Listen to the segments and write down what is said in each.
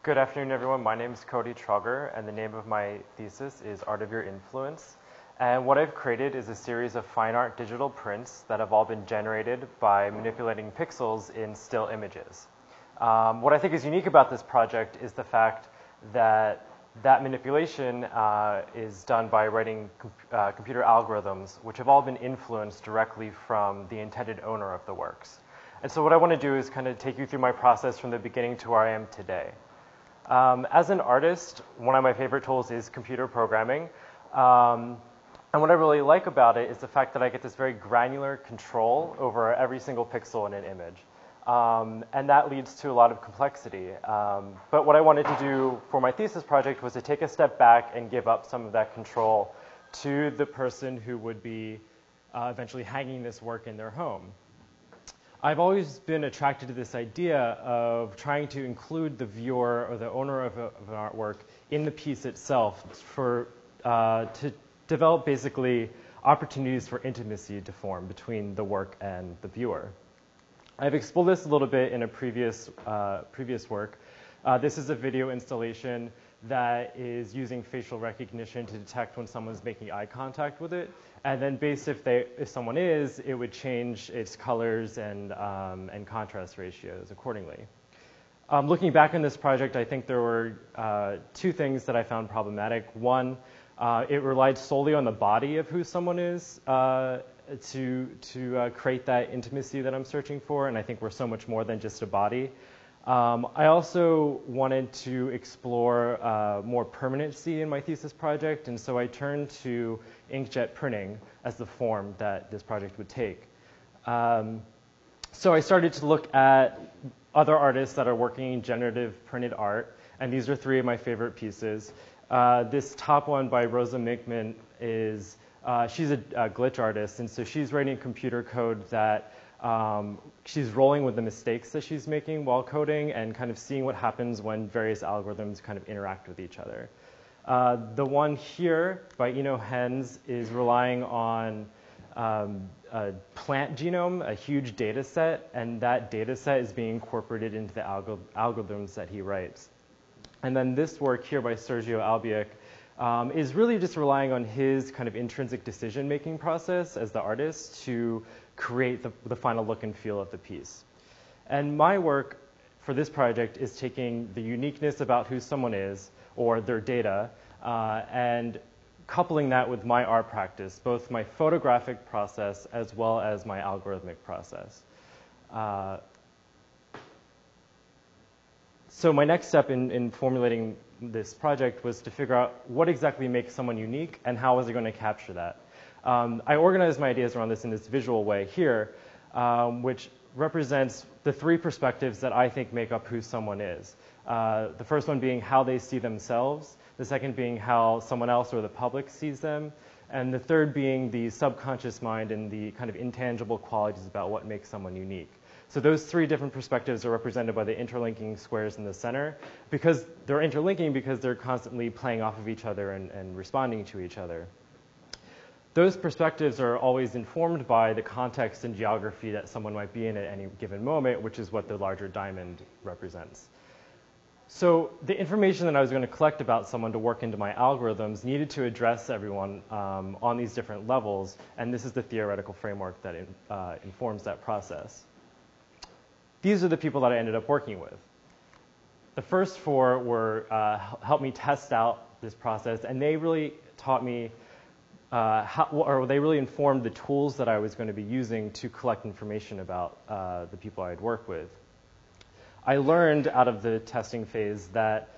Good afternoon, everyone. My name is Kody Trauger, and the name of my thesis is Art of Your Influence. And what I've created is a series of fine art digital prints that have all been generated by manipulating pixels in still images. What I think is unique about this project is the fact that manipulation is done by writing computer algorithms, which have all been influenced directly from the intended owner of the works. And so what I want to do is kind of take you through my process from the beginning to where I am today. As an artist, one of my favorite tools is computer programming. And what I really like about it is the fact that I get this very granular control over every single pixel in an image. And that leads to a lot of complexity. But what I wanted to do for my thesis project was to take a step back and give up some of that control to the person who would be eventually hanging this work in their home. I've always been attracted to this idea of trying to include the viewer or the owner of an artwork in the piece itself to develop basically opportunities for intimacy to form between the work and the viewer. I've explored this a little bit in a previous work. This is a video installation that is using facial recognition to detect when someone's making eye contact with it. And then based if someone is, it would change its colors and contrast ratios accordingly. Looking back on this project, I think there were two things that I found problematic. One, it relied solely on the body of who someone is to create that intimacy that I'm searching for, and I think we're so much more than just a body. I also wanted to explore more permanency in my thesis project, and so I turned to inkjet printing as the form that this project would take. So I started to look at other artists that are working in generative printed art, and these are three of my favorite pieces. This top one by Rosa Minkman is, she's a glitch artist, and so she's writing computer code that she's rolling with the mistakes that she's making while coding and kind of seeing what happens when various algorithms kind of interact with each other. The one here by Eno Hens is relying on a plant genome, a huge data set, and that data set is being incorporated into the algorithms that he writes. And then this work here by Sergio Albiach is really just relying on his kind of intrinsic decision-making process as the artist to create the final look and feel of the piece. And my work for this project is taking the uniqueness about who someone is, or their data, and coupling that with my art practice, both my photographic process as well as my algorithmic process. So my next step in formulating this project was to figure out what exactly makes someone unique and how was I going to capture that. I organized my ideas around this in this visual way here, which represents the three perspectives that I think make up who someone is. The first one being how they see themselves, the second being how someone else or the public sees them, and the third being the subconscious mind and the kind of intangible qualities about what makes someone unique. So those three different perspectives are represented by the interlinking squares in the center, because they're interlinking because they're constantly playing off of each other and responding to each other. Those perspectives are always informed by the context and geography that someone might be in at any given moment, which is what the larger diamond represents. So the information that I was going to collect about someone to work into my algorithms needed to address everyone on these different levels, and this is the theoretical framework that informs that process. These are the people that I ended up working with. The first four were helped me test out this process, and they really taught me they really informed the tools that I was going to be using to collect information about the people I'd work with. I learned out of the testing phase that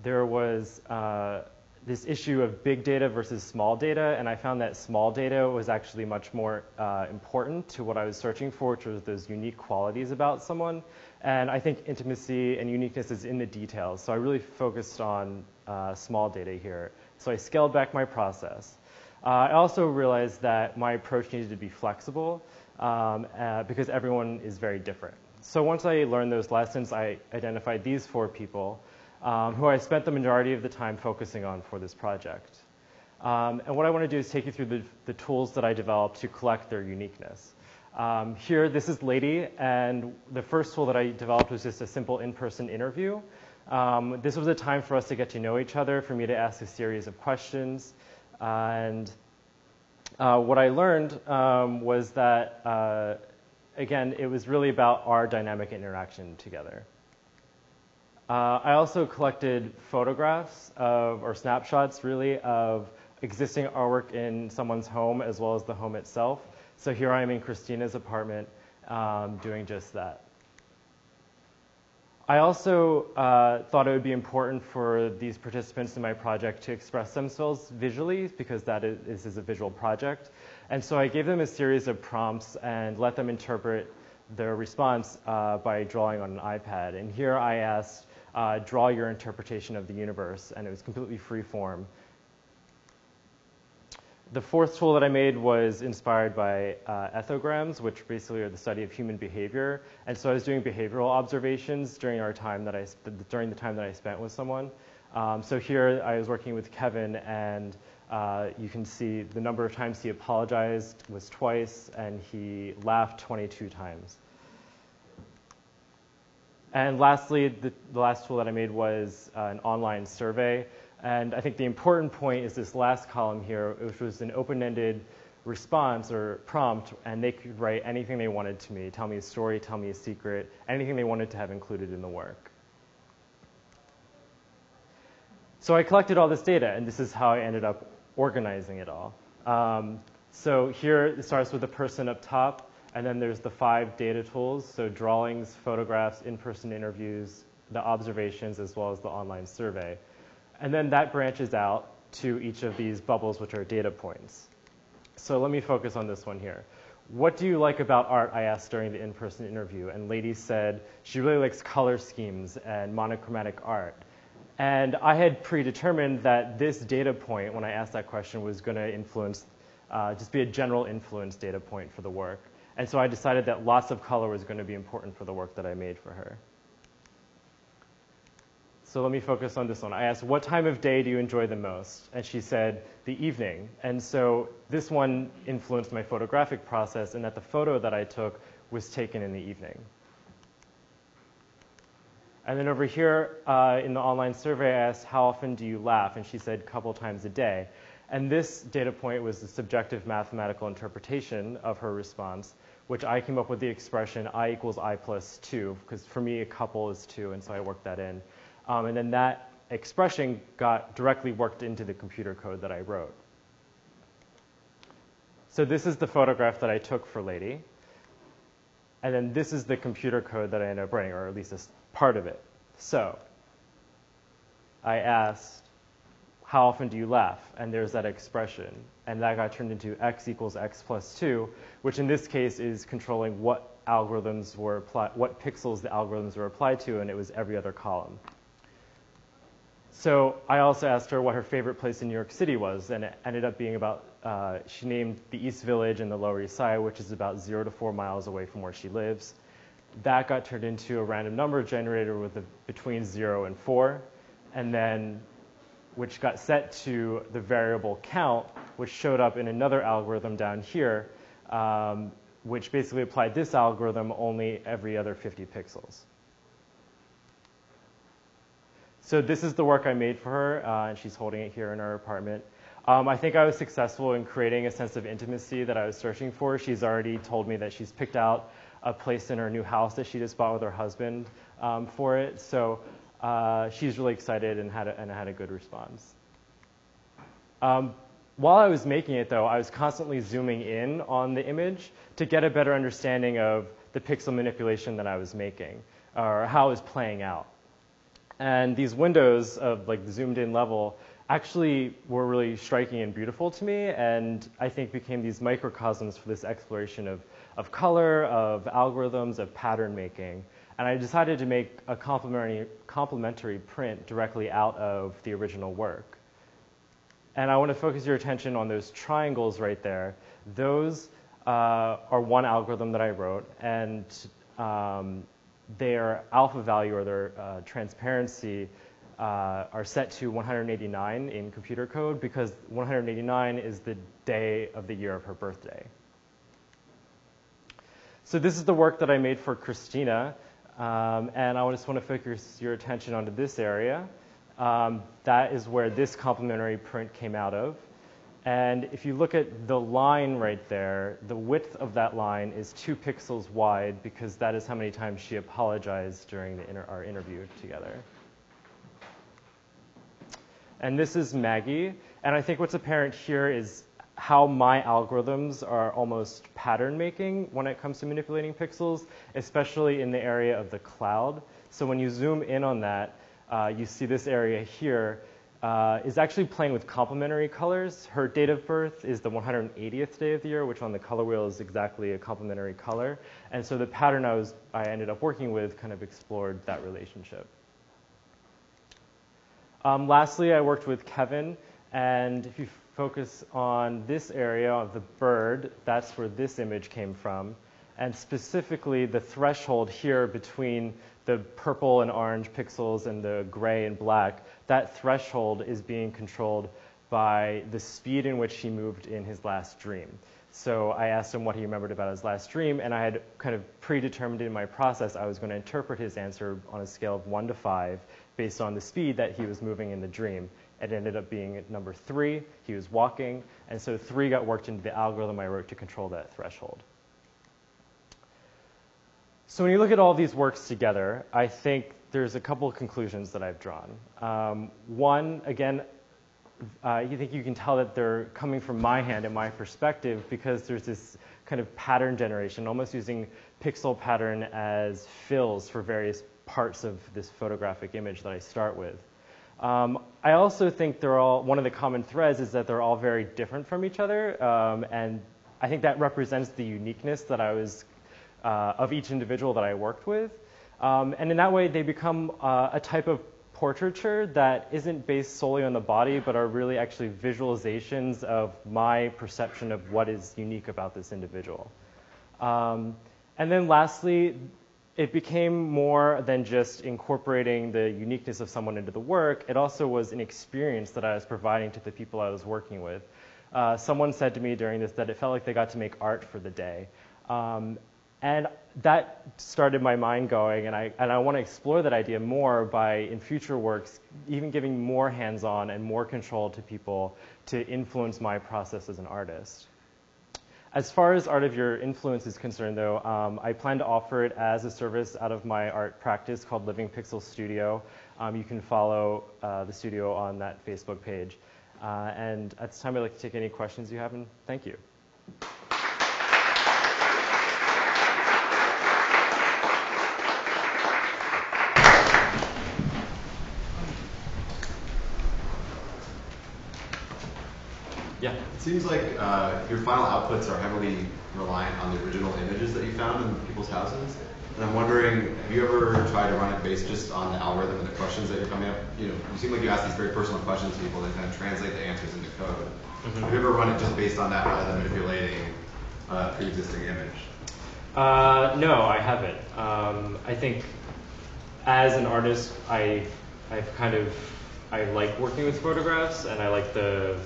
there was this issue of big data versus small data, and I found that small data was actually much more important to what I was searching for, which was those unique qualities about someone. And I think intimacy and uniqueness is in the details, so I really focused on small data here. So I scaled back my process. I also realized that my approach needed to be flexible because everyone is very different. So once I learned those lessons, I identified these four people who I spent the majority of the time focusing on for this project. And what I want to do is take you through the tools that I developed to collect their uniqueness. Here, this is Lady, and the first tool that I developed was just a simple in-person interview. This was a time for us to get to know each other, for me to ask a series of questions. And what I learned was that, again, it was really about our dynamic interaction together. I also collected photographs or snapshots, really, of existing artwork in someone's home as well as the home itself. So here I am in Christina's apartment doing just that. I also thought it would be important for these participants in my project to express themselves visually, because this is a visual project. And so I gave them a series of prompts and let them interpret their response by drawing on an iPad. And here I asked, draw your interpretation of the universe, and it was completely free form. The fourth tool that I made was inspired by ethograms, which basically are the study of human behavior. And so I was doing behavioral observations during the time that I spent with someone. So here I was working with Kevin, and you can see the number of times he apologized was twice, and he laughed 22 times. And lastly, the last tool that I made was an online survey. And I think the important point is this last column here, which was an open-ended response or prompt, and they could write anything they wanted to me, tell me a story, tell me a secret, anything they wanted to have included in the work. So I collected all this data, and this is how I ended up organizing it all. So here it starts with the person up top, and then there's the 5 data tools, so drawings, photographs, in-person interviews, the observations, as well as the online survey. And then that branches out to each of these bubbles, which are data points. So let me focus on this one here. What do you like about art, I asked during the in-person interview, and lady said she really likes color schemes and monochromatic art. And I had predetermined that this data point, when I asked that question, was going to influence, just be a general influence data point for the work. And so I decided that lots of color was going to be important for the work that I made for her. So let me focus on this one. I asked, what time of day do you enjoy the most? And she said, the evening. And so this one influenced my photographic process, in that the photo that I took was taken in the evening. And then over here in the online survey, I asked, how often do you laugh? And she said, a couple times a day. And this data point was the subjective mathematical interpretation of her response, which I came up with the expression I equals I plus 2, because for me a couple is 2, and so I worked that in. And then that expression got directly worked into the computer code that I wrote. So this is the photograph that I took for Lady. And then this is the computer code that I ended up writing, or at least a part of it. So I asked, how often do you laugh? And there's that expression. And that got turned into x equals x plus 2, which in this case is controlling what algorithms were applied, what pixels the algorithms were applied to, and it was every other column. So I also asked her what her favorite place in New York City was, and it ended up being about, she named the East Village and the Lower East Side, which is about 0 to 4 miles away from where she lives. That got turned into a random number generator with between 0 and 4, and then which got set to the variable count, which showed up in another algorithm down here, which basically applied this algorithm only every other 50 pixels. So this is the work I made for her, and she's holding it here in her apartment. I think I was successful in creating a sense of intimacy that I was searching for. She's already told me that she's picked out a place in her new house that she just bought with her husband for it. So she's really excited and had a good response. While I was making it, though, I was constantly zooming in on the image to get a better understanding of the pixel manipulation that I was making, or how it was playing out. And these windows of like the zoomed in level actually were really striking and beautiful to me, and I think became these microcosms for this exploration of color, of algorithms, of pattern making. And I decided to make a complementary print directly out of the original work. And I want to focus your attention on those triangles right there. Those are one algorithm that I wrote, and their alpha value, or their transparency, are set to 189 in computer code, because 189 is the day of the year of her birthday. So this is the work that I made for Christina. And I just want to focus your attention onto this area. That is where this complementary print came out of. And if you look at the line right there, the width of that line is 2 pixels wide because that is how many times she apologized during our interview together. And this is Maggie. And I think what's apparent here is how my algorithms are almost pattern making when it comes to manipulating pixels, especially in the area of the cloud. So when you zoom in on that, you see this area here is actually playing with complementary colors. Her date of birth is the 180th day of the year, which on the color wheel is exactly a complementary color. And so the pattern I ended up working with kind of explored that relationship. Lastly, I worked with Kevin, and if you focus on this area of the bird, that's where this image came from. And specifically, the threshold here between the purple and orange pixels and the gray and black, that threshold is being controlled by the speed in which he moved in his last dream. So I asked him what he remembered about his last dream, and I had kind of predetermined in my process I was going to interpret his answer on a scale of 1 to 5 based on the speed that he was moving in the dream. It ended up being at number 3. He was walking, and so 3 got worked into the algorithm I wrote to control that threshold. So when you look at all these works together, I think there's a couple of conclusions that I've drawn. One, again, you think you can tell that they're coming from my hand and my perspective because there's this kind of pattern generation, almost using pixel pattern as fills for various parts of this photographic image that I start with. I also think they're all, one of the common threads is that they're all very different from each other, and I think that represents the uniqueness that I was, of each individual that I worked with. And in that way, they become a type of portraiture that isn't based solely on the body, but are really actually visualizations of my perception of what is unique about this individual. And then lastly, it became more than just incorporating the uniqueness of someone into the work. It also was an experience that I was providing to the people I was working with. Someone said to me during this that it felt like they got to make art for the day. And that started my mind going, and I want to explore that idea more by, in future works, even giving more hands-on and more control to people to influence my process as an artist. As far as Art of Your Influence is concerned, though, I plan to offer it as a service out of my art practice called Living Pixel Studio. You can follow the studio on that Facebook page. And at this time, I'd like to take any questions you have, and thank you. Yeah. It seems like your final outputs are heavily reliant on the original images that you found in people's houses. And I'm wondering, have you ever tried to run it based just on the algorithm and the questions that you're coming up? You know, you seem like you ask these very personal questions to people and kind of translate the answers into code. Mm-hmm. Have you ever run it just based on that rather than manipulating a pre-existing image? No, I haven't. I think as an artist, I like working with photographs, and I like the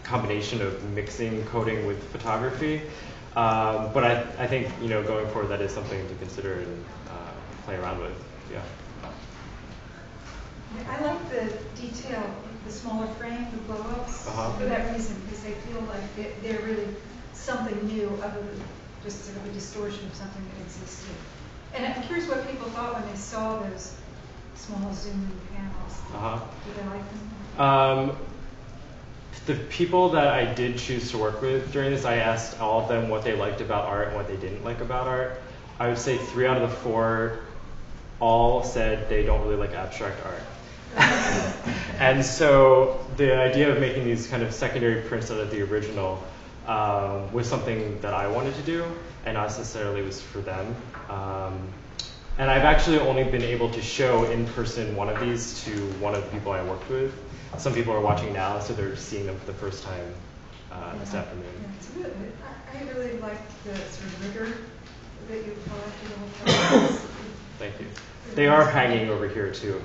combination of mixing coding with photography. But I think, you know, going forward, that is something to consider and play around with. Yeah. I like the detail, the smaller frame, the blow-ups, for that reason, because they feel like they're really something new other than just sort of a distortion of something that existed. And I'm curious what people thought when they saw those small zoom panels. Did they like them? The people that I did choose to work with during this, I asked all of them what they liked about art and what they didn't like about art. I would say 3 out of the 4 all said they don't really like abstract art. And so the idea of making these kind of secondary prints out of the original was something that I wanted to do, and not necessarily was for them. And I've actually only been able to show in person one of these to one of the people I worked with. Some people are watching now, so they're seeing them for the first time this afternoon. Yeah, it's really, I really like the sort of rigor that you applied to the whole process. Thank you. They are hanging over here, too.